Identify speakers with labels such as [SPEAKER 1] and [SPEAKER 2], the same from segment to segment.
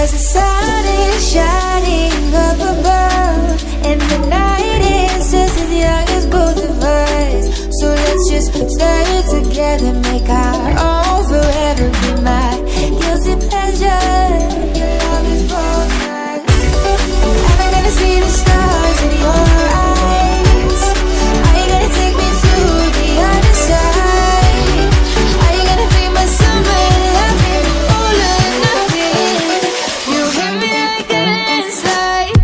[SPEAKER 1] 'Cause the sun is shining up above, and the night is just as young as both of us. So let's just stay together, make our own forever. Be my guilty pleasure. Your love is bold. Am I gonna see the stars in your eyes? Are you gonna take me to the other side? Are you gonna be my summer loving, all or nothing? You hit me like a landslide.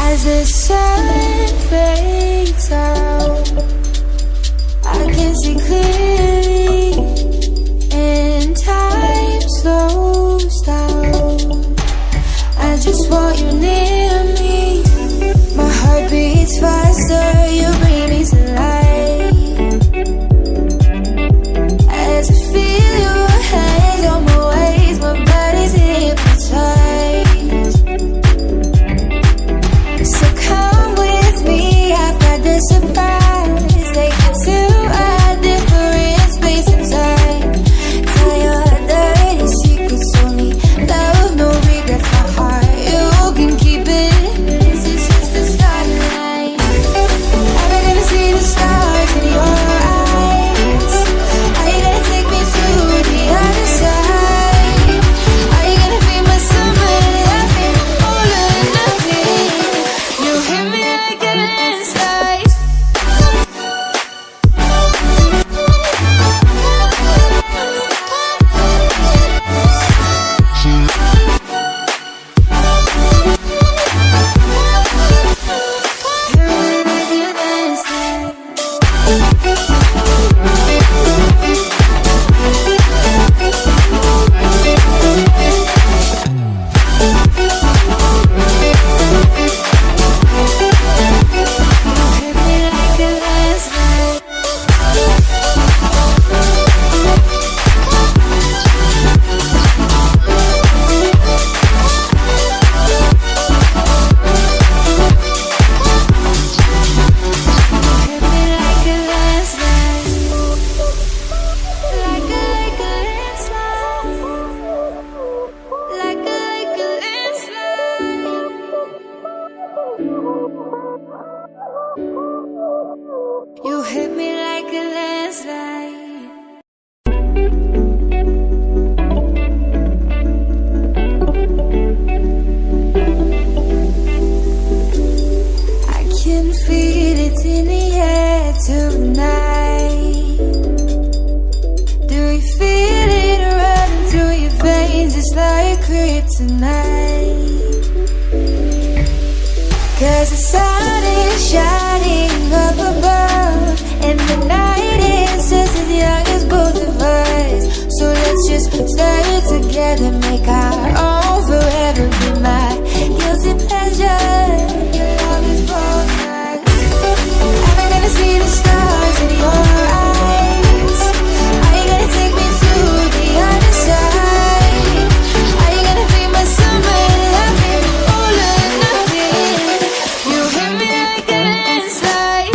[SPEAKER 1] As the sun fades out, I can see clearly, and time slows down. I just want you near me. My heart beats faster, you bring me to life. As I feel your hands on my waist, my body's hypnotized. So come with me, I've got the surprise. Take you to a different space and time. Tell your dirty secrets to me. Love, no regrets, my heart, you can keep it. This is just the start of life. Am I gonna see the stars in your eyes? Are you gonna take me to the other side? Are you gonna be my summer loving, all or nothing? You hit me like a landslide. You hit me like a landslide. I can feel it in the air tonight. Do you feel it running through your veins? It's like kryptonite. 'Cause the sun is shining up above, and the night is just as young as both of us. So let's just stay together, make our own forever. Be my guilty pleasure. Your love is bold. Am I gonna see the stars in your eyes? Are you gonna take me to the other side? Are you gonna be my summer loving, all or nothing? You hit me like a landslide.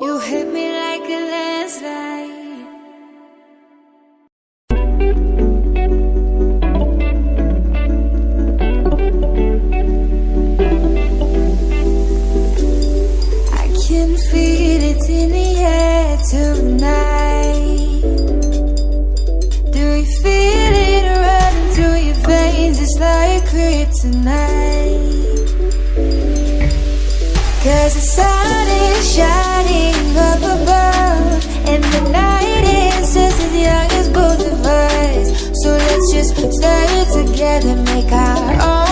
[SPEAKER 1] You hit me like a landslide. I can feel it in the air tonight. Do you feel it running through your veins? It's like kryptonite. 'Cause the sun is shining up above, and the night is just as young as both of us. So let's just stay together, make our own